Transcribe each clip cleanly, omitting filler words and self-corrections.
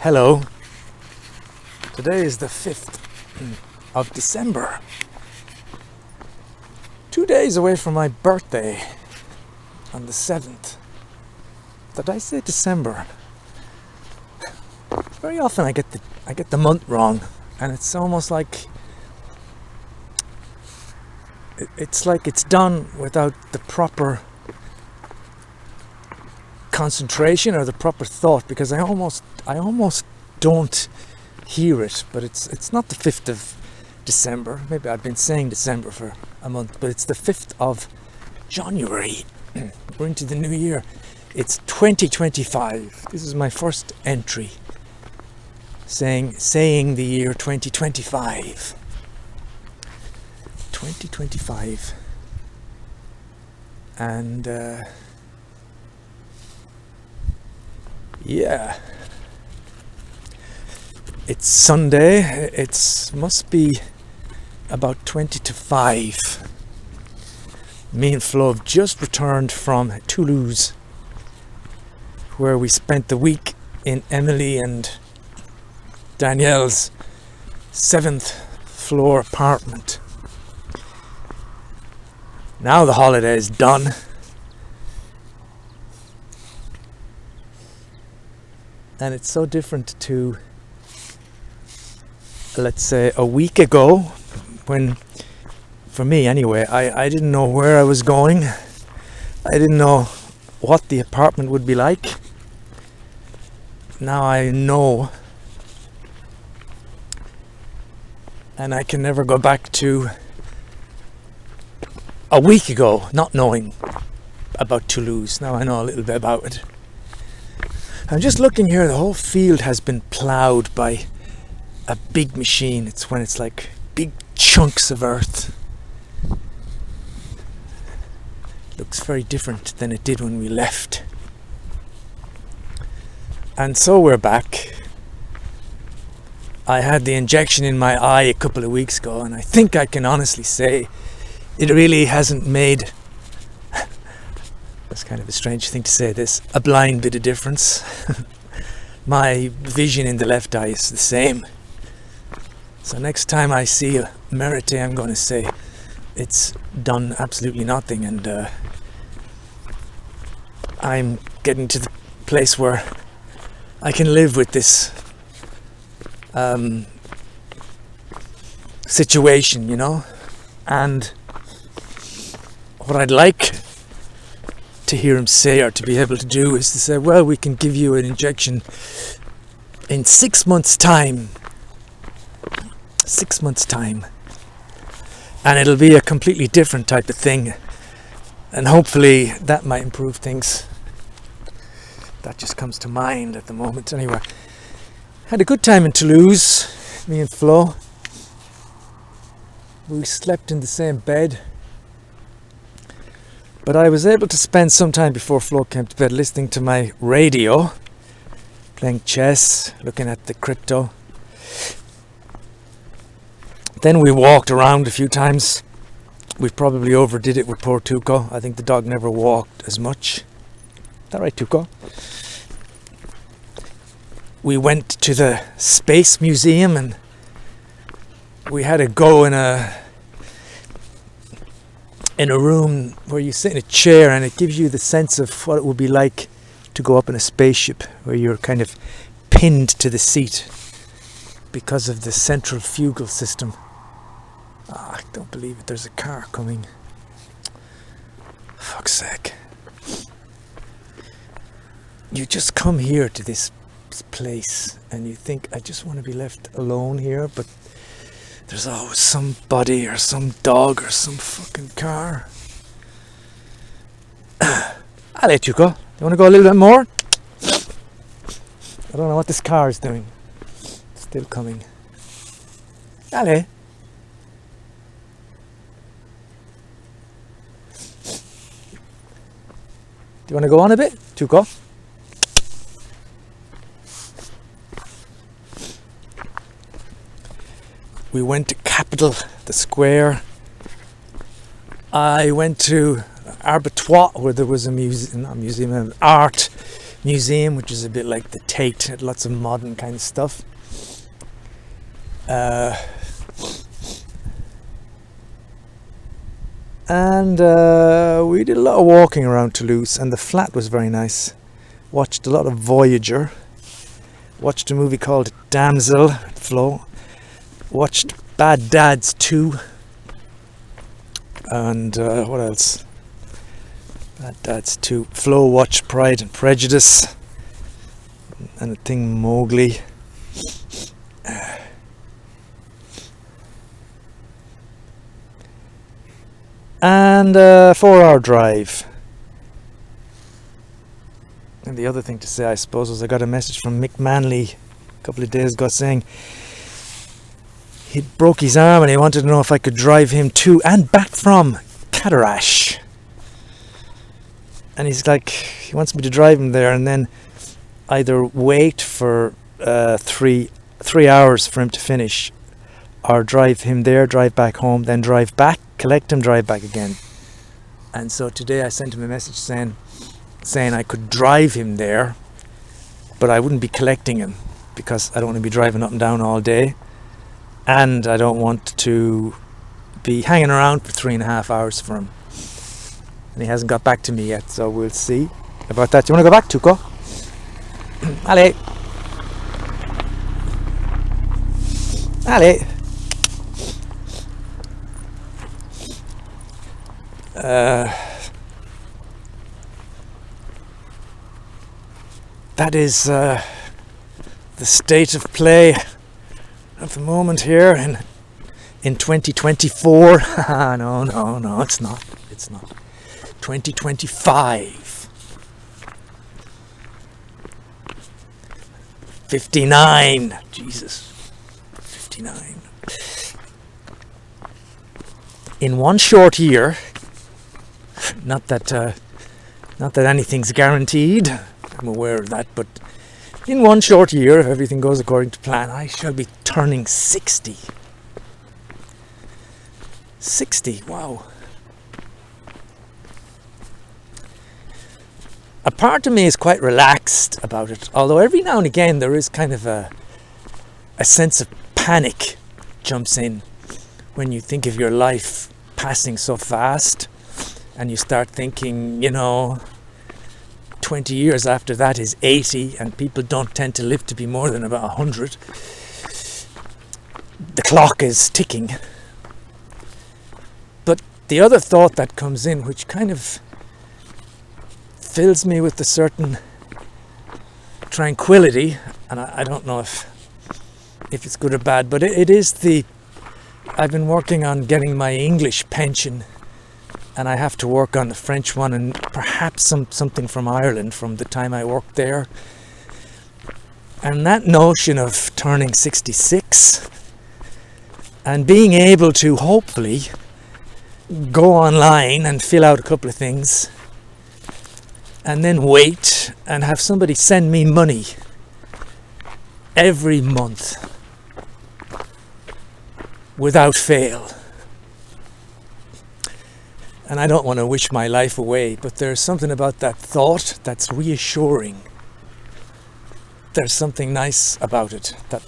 Hello. Today is the 5th of December. 2 days away from my birthday on the 7th. Did I say December? Very often I get the month wrong, and it's almost like it's done without the proper concentration or the proper thought, because I almost don't hear it. But it's not the 5th of December. Maybe I've been saying December for a month, but it's the 5th of January. We're into the new year. It's 2025. This is my first entry saying the year 2025. 2025. And yeah, it's Sunday. It must be about 20 to 5. Me and Flo have just returned from Toulouse, where we spent the week in Emily and Danielle's 7th floor apartment. Now the holiday is done. And it's so different to, let's say, a week ago, when, for me anyway, I didn't know where I was going. I didn't know what the apartment would be like. Now I know. And I can never go back to a week ago not knowing about Toulouse. Now I know a little bit about it. I'm just looking here. The whole field has been ploughed by a big machine. It's when it's like big chunks of earth. Looks very different than it did when we left. And so we're back. I had the injection in my eye a couple of weeks ago, and I think I can honestly say it really hasn't made, that's kind of a strange thing to say this, a blind bit of difference. My vision in the left eye is the same. So next time I see a Merite, I'm going to say it's done absolutely nothing, and I'm getting to the place where I can live with this situation, you know. And what I'd like to hear him say, or to be able to do, is to say, well, we can give you an injection in 6 months' time. 6 months' time. And it'll be a completely different type of thing. And hopefully that might improve things. That just comes to mind at the moment. Anyway, had a good time in Toulouse, me and Flo. We slept in the same bed. But I was able to spend some time before Flo came to bed listening to my radio, playing chess, looking at the crypto. Then we walked around a few times. We probably overdid it with poor Tuco. I think the dog never walked as much. Is that right, Tuco? We went to the Space Museum, and we had a go in a room where you sit in a chair, and it gives you the sense of what it would be like to go up in a spaceship, where you're kind of pinned to the seat because of the centrifugal system. I don't believe it. There's a car coming. Fuck's sake. You just come here to this place and you think, I just want to be left alone here, but there's always somebody or some dog or some fucking car. I'll let you go. You want to go a little bit more? I don't know what this car is doing. It's still coming. Allez. Do you want to go on a bit? Tuco? We went to Capitol, the square. I went to Arbotois, where there was a museum, not museum, an art museum, which is a bit like the Tate, lots of modern kind of stuff. And we did a lot of walking around Toulouse, and the flat was very nice. Watched a lot of Voyager. Watched a movie called Damsel, Flo. Watched Bad Dads 2. And what else? Bad Dads 2. Flo watched Pride and Prejudice. And the thing Mowgli. And a 4-hour drive. And the other thing to say, I suppose, was I got a message from Mick Manley a couple of days ago saying he broke his arm and he wanted to know if I could drive him to and back from Cadarash. And he's like, he wants me to drive him there and then either wait for 3 hours for him to finish, or drive him there, drive back home, then drive back, collect him, drive back again. And so today I sent him a message saying I could drive him there, but I wouldn't be collecting him because I don't want to be driving up and down all day, and I don't want to be hanging around for 3.5 hours for him. And he hasn't got back to me yet, so we'll see about that. Do you want to go back, Tuco? Allez. Allez. That is the state of play at the moment here in 2024. No, it's not. 2025. 59. Jesus. 59. In one short year, not that anything's guaranteed, I'm aware of that, but in one short year, if everything goes according to plan, I shall be turning 60. 60, wow. A part of me is quite relaxed about it, although every now and again there is kind of a sense of panic jumps in when you think of your life passing so fast, and you start thinking, 20 years after that is 80, and people don't tend to live to be more than about 100. The clock is ticking. But the other thought that comes in, which kind of fills me with a certain tranquility, and I don't know if it's good or bad, but it is I've been working on getting my English pension, and I have to work on the French one, and perhaps something from Ireland from the time I worked there. And that notion of turning 66 and being able to hopefully go online and fill out a couple of things and then wait and have somebody send me money every month without fail. And I don't want to wish my life away, but there's something about that thought that's reassuring. There's something nice about it that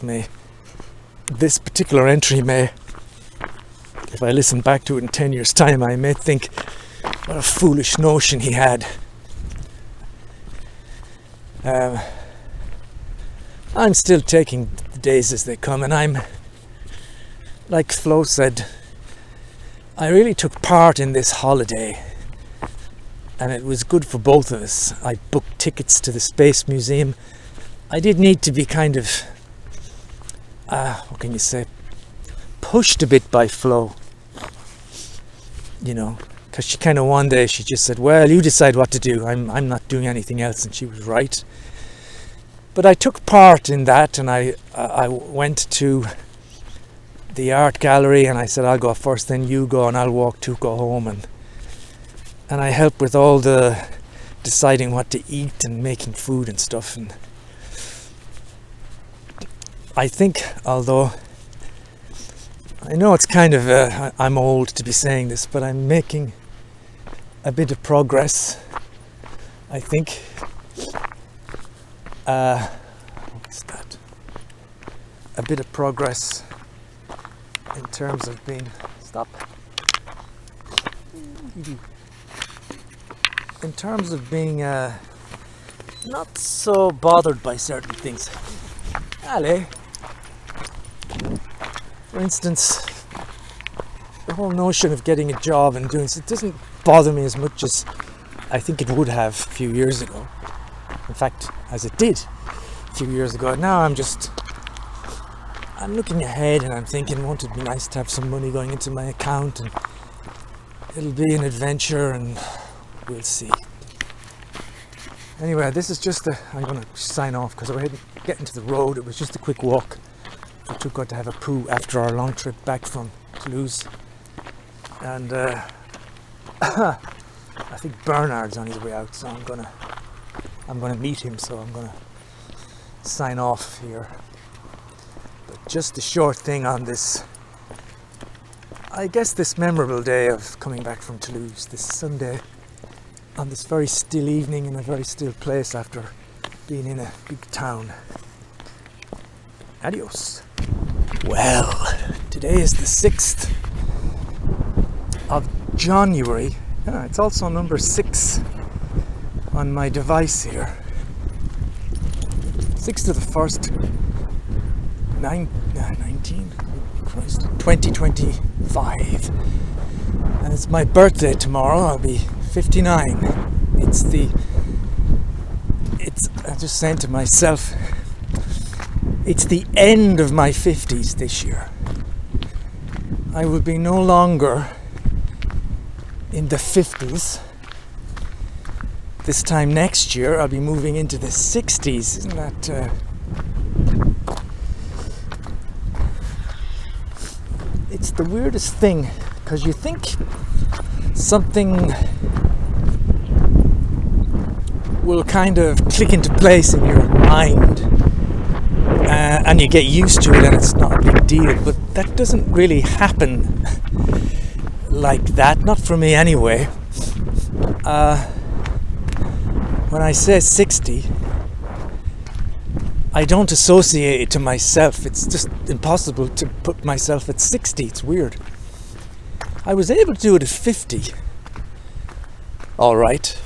this particular entry may, if I listen back to it in 10 years' time, I may think, what a foolish notion he had. I'm still taking the days as they come, and I'm, like Flo said, I really took part in this holiday, and it was good for both of us. I booked tickets to the Space Museum. I did need to be kind of, what can you say, pushed a bit by Flo, because she kind of one day she just said, well, you decide what to do. I'm not doing anything else, and she was right. But I took part in that, and I went to the art gallery, and I said, I'll go first, then you go, and I'll walk Tuco home, and I help with all the deciding what to eat and making food and stuff. And I think, although I know it's kind of I'm old to be saying this, but I'm making a bit of progress, I think. what's that? A bit of progress in terms of being in terms of being not so bothered by certain things. Ale, for instance, the whole notion of getting a job and doing it doesn't bother me as much as I think it would have a few years ago. In fact, as it did a few years ago. Now I'm looking ahead and I'm thinking, won't it be nice to have some money going into my account, and it'll be an adventure, and we'll see. Anyway, this is just I'm going to sign off because we're getting to the road. It was just a quick walk. We took out to have a poo after our long trip back from Toulouse. And I think Bernard's on his way out, so I'm gonna meet him, so I'm gonna sign off here. But just a short thing on this, I guess this memorable day of coming back from Toulouse, this Sunday, on this very still evening in a very still place after being in a big town. Adios. Well, today is the 6th of January. It's also number 6 on my device here. 6th of the 1st, 2025. And it's my birthday tomorrow. I'll be 59. I just saying to myself, it's the end of my 50s this year. I will be no longer in the 50s. This time next year I'll be moving into the 60s. Isn't that it's the weirdest thing, because you think something will kind of click into place in your mind, and you get used to it and it's not a big deal, but that doesn't really happen like that, not for me anyway. When I say 60, I don't associate it to myself. It's just impossible to put myself at 60. It's weird. I was able to do it at 50, all right,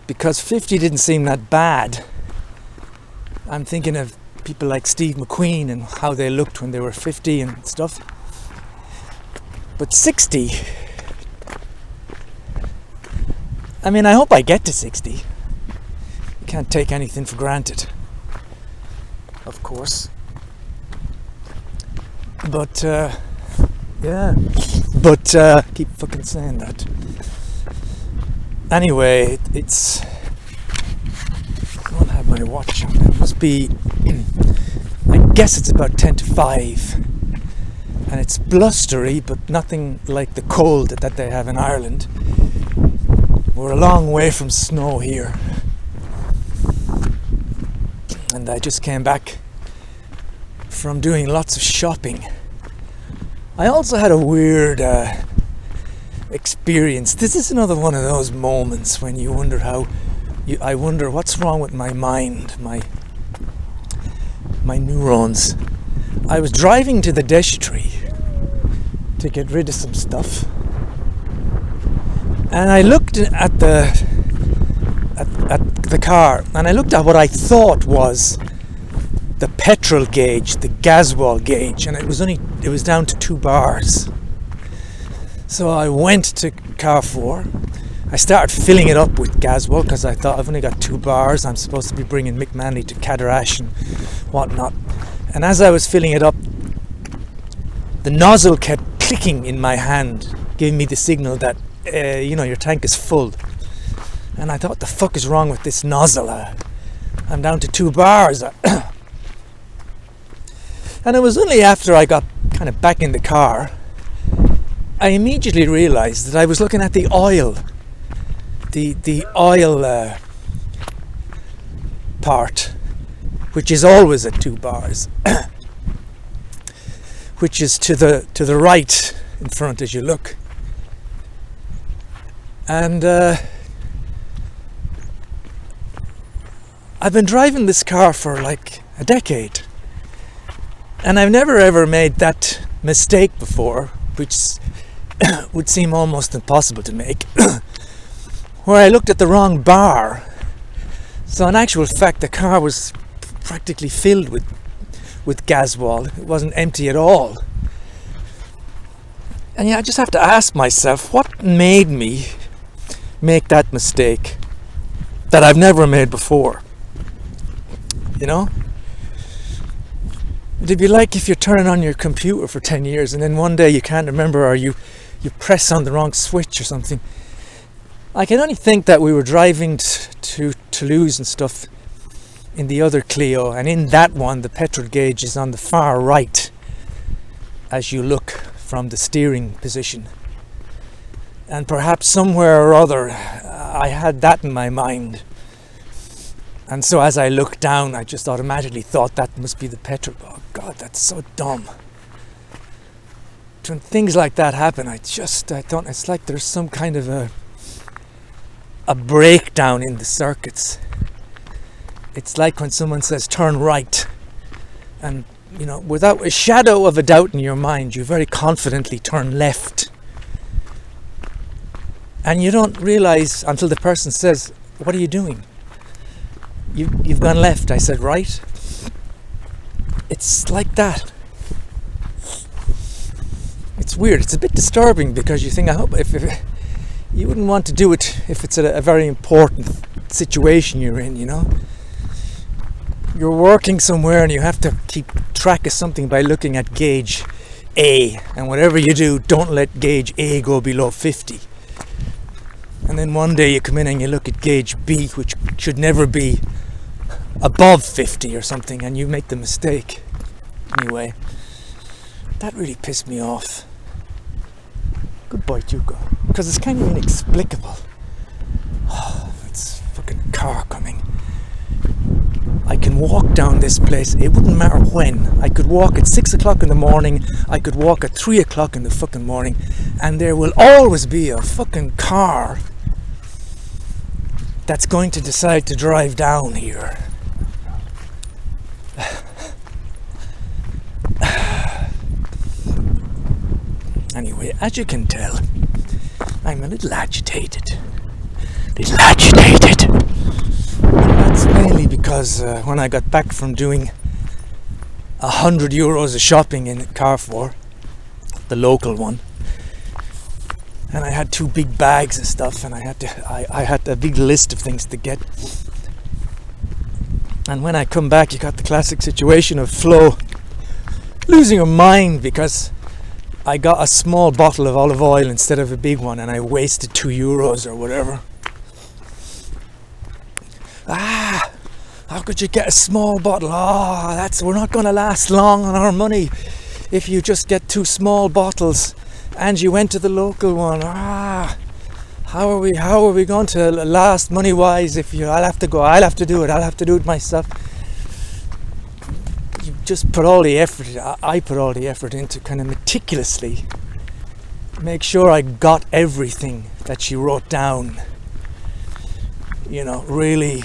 because 50 didn't seem that bad. I'm thinking of people like Steve McQueen and how they looked when they were 50 and stuff. But 60, I mean, I hope I get to 60. You can't take anything for granted, of course. But, keep fucking saying that. Anyway, it's... I don't have my watch on. It must be... I guess it's about 10 to 5. And it's blustery, but nothing like the cold that they have in Ireland. We're a long way from snow here. And I just came back from doing lots of shopping. I also had a weird experience. This is another one of those moments when you wonder I wonder what's wrong with my mind, my neurons. I was driving to the déchetterie to get rid of some stuff, and I looked at the car, and I looked at what I thought was the petrol gauge, the Gaswall gauge, and it was down to 2 bars. So I went to Carrefour. I started filling it up with Gaswall because I thought, I've only got 2 bars. I'm supposed to be bringing Mick Manley to Cadarache and whatnot. And as I was filling it up, the nozzle kept clicking in my hand, giving me the signal that your tank is full. And I thought, what the fuck is wrong with this nozzle? I'm down to 2 bars. And it was only after I got kind of back in the car, I immediately realized that I was looking at the oil. The oil part, which is always at 2 bars, which is to the right in front as you look. And I've been driving this car for like a decade, and I've never ever made that mistake before, which would seem almost impossible to make, where I looked at the wrong bar. So in actual fact, the car was practically filled with Gaswall. It wasn't empty at all. And yeah, I just have to ask myself, what made me make that mistake that I've never made before? You know? It'd be like if you're turning on your computer for 10 years and then one day you can't remember, or you press on the wrong switch or something. I can only think that we were driving to Toulouse and stuff in the other Clio, and in that one the petrol gauge is on the far right as you look from the steering position. And perhaps somewhere or other I had that in my mind. And so as I looked down, I just automatically thought that must be the petrol. Oh God, that's so dumb. When things like that happen, I don't, it's like there's some kind of a breakdown in the circuits. It's like when someone says turn right, and you know, without a shadow of a doubt in your mind, you very confidently turn left. And you don't realize until the person says, "What are you doing?" You've gone left. I said right. It's like that. It's weird. It's a bit disturbing because you think, I hope if you wouldn't want to do it if it's a very important situation you're in, you know. You're working somewhere and you have to keep track of something by looking at gauge A, and whatever you do, don't let gauge A go below 50. And then one day you come in and you look at gauge B, which should never be above 50 or something, and you make the mistake. Anyway, that really pissed me off. Good boy, Tuco. Because it's kind of inexplicable. Oh, it's a fucking car coming. I can walk down this place, it wouldn't matter when. I could walk at 6 o'clock in the morning, I could walk at 3 o'clock in the fucking morning, and there will always be a fucking car that's going to decide to drive down here. Anyway, as you can tell, I'm a little agitated. That's mainly because when I got back from doing 100 euros of shopping in Carrefour, the local one, and I had 2 big bags of stuff, and I had a big list of things to get. And when I come back, you got the classic situation of Flo losing her mind because I got a small bottle of olive oil instead of a big one, and I wasted 2 euros or whatever. How could you get a small bottle? We're not going to last long on our money if you just get 2 small bottles and you went to the local one. How are we going to last money wise if I'll have to do it myself. You just put all the effort, I put all the effort into kind of meticulously make sure I got everything that she wrote down, you know, really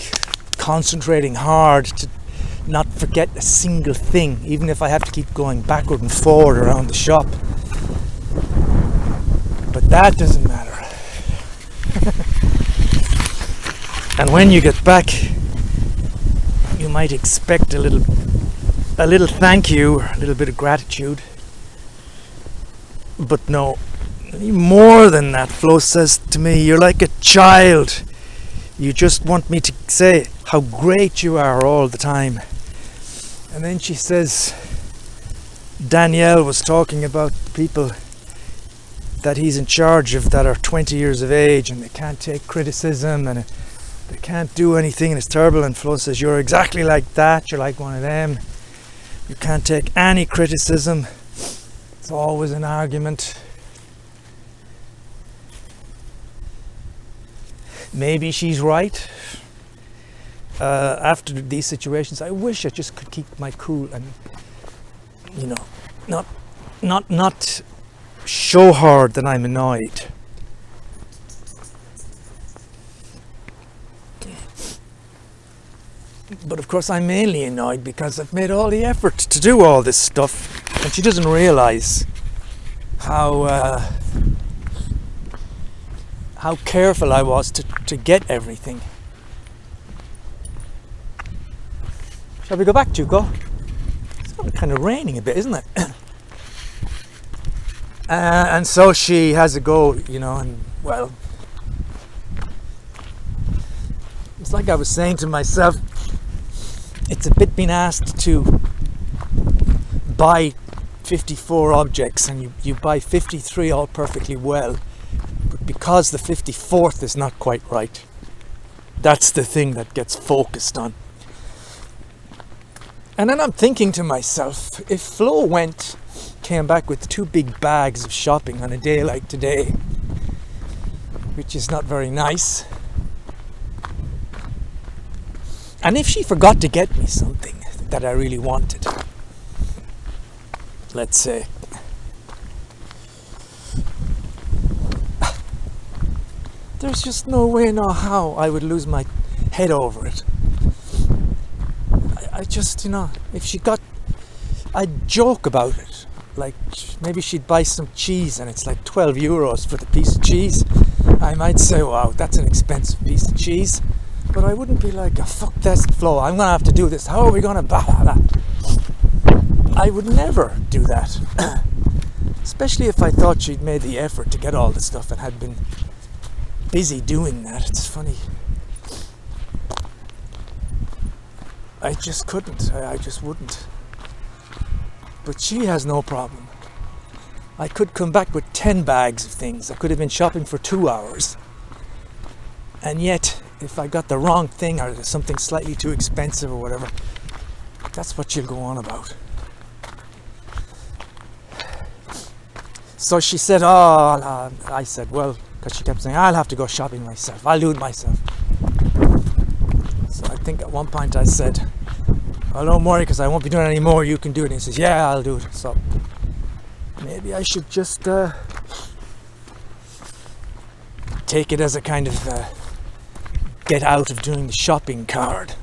concentrating hard to not forget a single thing, even if I have to keep going backward and forward around the shop. But that doesn't matter. And when you get back, you might expect a little thank you, a little bit of gratitude. But no, more than that. Flo says to me, "You're like a child. You just want me to say how great you are all the time." And then she says, Danielle was talking about people that he's in charge of that are 20 years of age and they can't take criticism and they can't do anything and it's terrible. And Flo says, "You're exactly like that. You're like one of them. You can't take any criticism. It's always an argument." Maybe she's right. After these situations, I wish I just could keep my cool and, you know, not show her that I'm annoyed. But of course I'm mainly annoyed because I've made all the effort to do all this stuff, and she doesn't realise how careful I was to get everything. Shall we go back, Tuco? It's kind of raining a bit, isn't it? And so she has a go, and well, it's like I was saying to myself, it's a bit being asked to buy 54 objects and you buy 53 all perfectly well, but because the 54th is not quite right, that's the thing that gets focused on. And then I'm thinking to myself, if Flo came back with 2 big bags of shopping on a day like today, which is not very nice, and if she forgot to get me something that I really wanted, let's say, there's just no way, no how I would lose my head over it. I just, if she got, I'd joke about it. Like, maybe she'd buy some cheese and it's like 12 euros for the piece of cheese. I might say, wow, that's an expensive piece of cheese. But I wouldn't be like, oh, fuck this, Flo, I'm going to have to do this. How are we going to that? I would never do that. Especially if I thought she'd made the effort to get all the stuff and had been busy doing that. It's funny. I just couldn't. I just wouldn't. But she has no problem. I could come back with 10 bags of things. I could have been shopping for 2 hours. And yet, if I got the wrong thing or something slightly too expensive or whatever, that's what she'll go on about. So she said, I said, well, because she kept saying, I'll have to go shopping myself. I'll do it myself. So I think at one point I said, well, don't worry, because I won't be doing it anymore. You can do it. And he says, yeah, I'll do it. So maybe I should just take it as a kind of get out of doing the shopping card.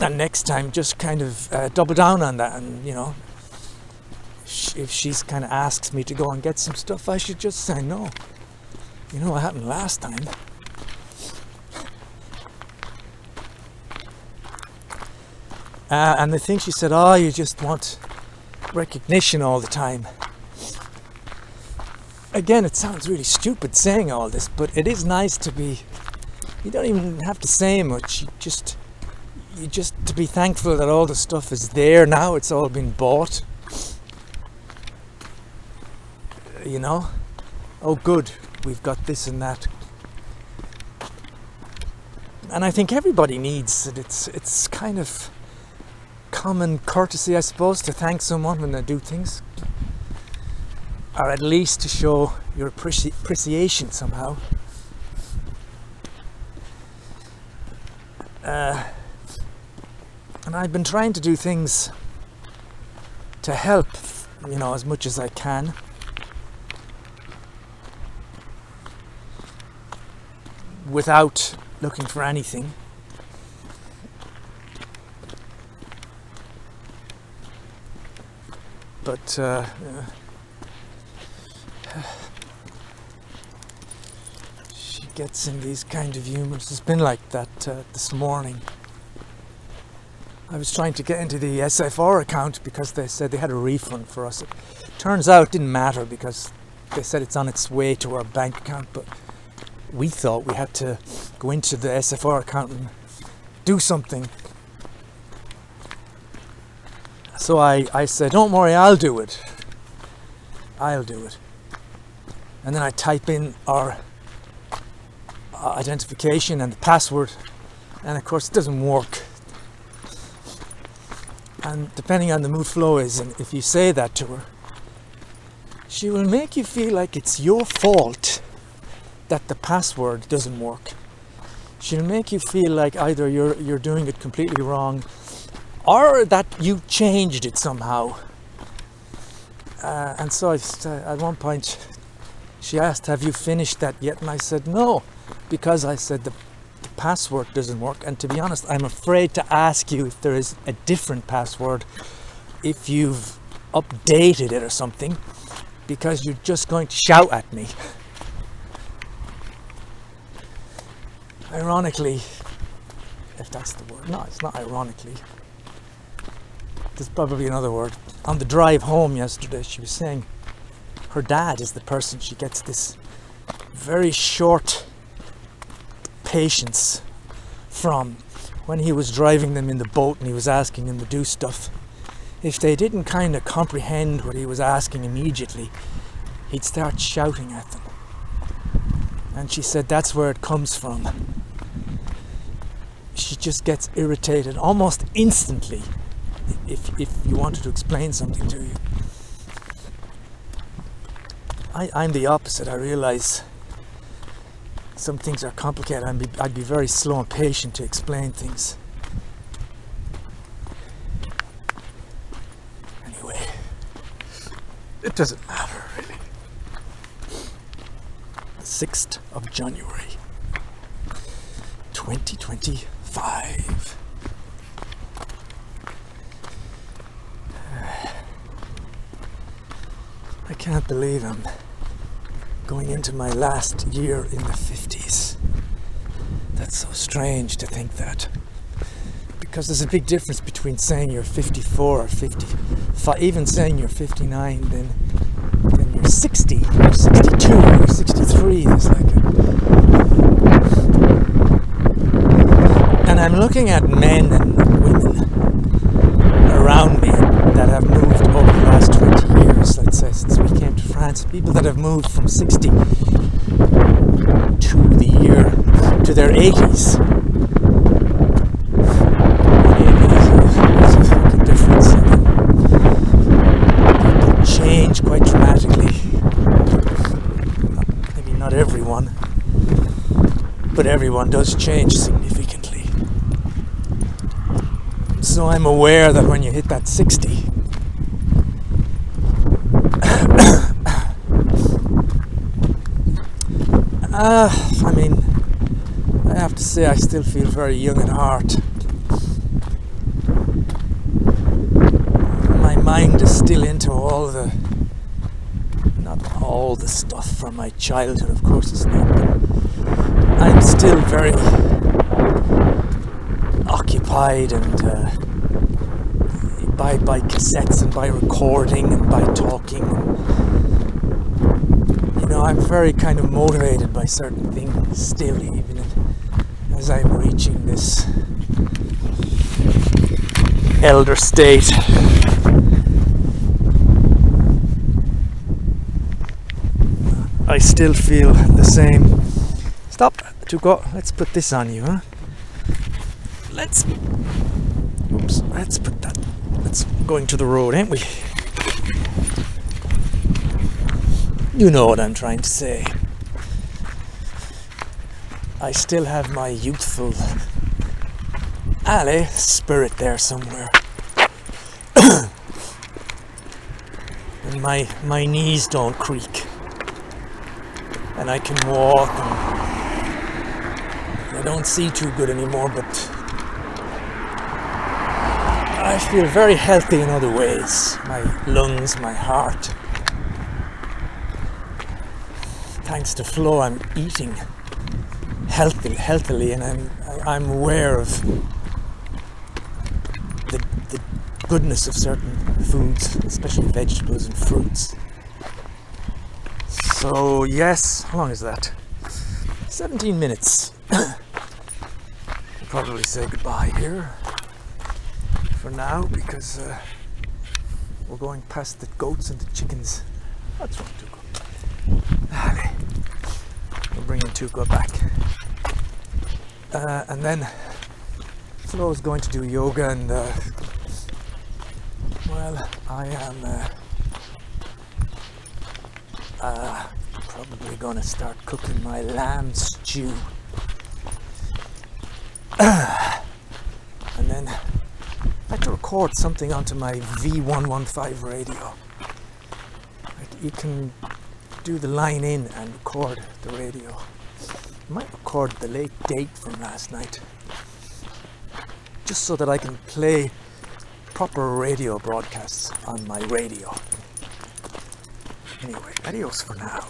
And next time, just kind of double down on that. And, if she's kind of asks me to go and get some stuff, I should just say no. You know what happened last time? And the thing she said, you just want recognition all the time. Again, it sounds really stupid saying all this, but it is nice to be, you don't even have to say much, you just to be thankful that all the stuff is there now, it's all been bought. Oh good, we've got this and that. And I think everybody needs it. It's kind of common courtesy, I suppose, to thank someone when they do things, or at least to show your appreciation somehow. And I've been trying to do things to help, as much as I can. Without looking for anything. But she gets in these kind of humors. It's been like that this morning. I was trying to get into the SFR account because they said they had a refund for us. It turns out it didn't matter because they said it's on its way to our bank account, but we thought we had to go into the SFR account and do something. So I said, don't worry, I'll do it. And then I type in our identification and the password, and of course it doesn't work. And depending on the mood Flo is, and if you say that to her, she will make you feel like it's your fault that the password doesn't work. She'll make you feel like either you're doing it completely wrong, or that you changed it somehow. And so at one point she asked, have you finished that yet? And I said no, because I said the password doesn't work, and to be honest, I'm afraid to ask you if there is a different password, if you've updated it or something, because you're just going to shout at me. Ironically, if that's the word. No, it's not ironically. There's probably another word. On the drive home yesterday, she was saying her dad is the person she gets this very short patience from. When he was driving them in the boat and he was asking them to do stuff, if they didn't kind of comprehend what he was asking immediately, he'd start shouting at them. And she said that's where it comes from. She just gets irritated almost instantly if you wanted to explain something to you. I'm the opposite. I realize some things are complicated. I'd be very slow and patient to explain things. Anyway, it doesn't matter really. 6th of January 2025. I can't believe I'm going into my last year in the 50s. That's so strange to think that. Because there's a big difference between saying you're 54 or 55, even saying you're 59, then you're 60, or 62, or 63. There's like and I'm looking at men and women around me that have moved over the last 20 years, let's say, since we came to France. People that have moved from 60 to their 80s. There's a fucking difference. People change quite dramatically. Maybe not everyone, but everyone does change significantly. So I'm aware that when you hit that 60, I mean, I have to say I still feel very young at heart. My mind is still into not all the stuff from my childhood, of course it's not, but I'm still very occupied and by cassettes and by recording and by talking. I'm very kind of motivated by certain things still, even as I'm reaching this elder state. I still feel the same. Stop, Tuco. Let's put this on you, huh? Let's put that. Let's going to the road, ain't we? You know what I'm trying to say. I still have my youthful spirit there somewhere. And my knees don't creak. And I can walk and I don't see too good anymore, but I feel very healthy in other ways. My lungs, my heart. Thanks to Flo, I'm eating healthily, and I'm aware of the goodness of certain foods, especially vegetables and fruits. So yes, how long is that? 17 minutes. I'll probably say goodbye here for now, because we're going past the goats and the chickens. That's right, Tuco. We're bringing Tuco back. And then Flo's going to do yoga, and well, I am probably going to start cooking my lamb stew. And then I had to record something onto my V115 radio. You can do the line in and record the radio. might record the late date from last night, just so that I can play proper radio broadcasts on my radio. Anyway, adios for now.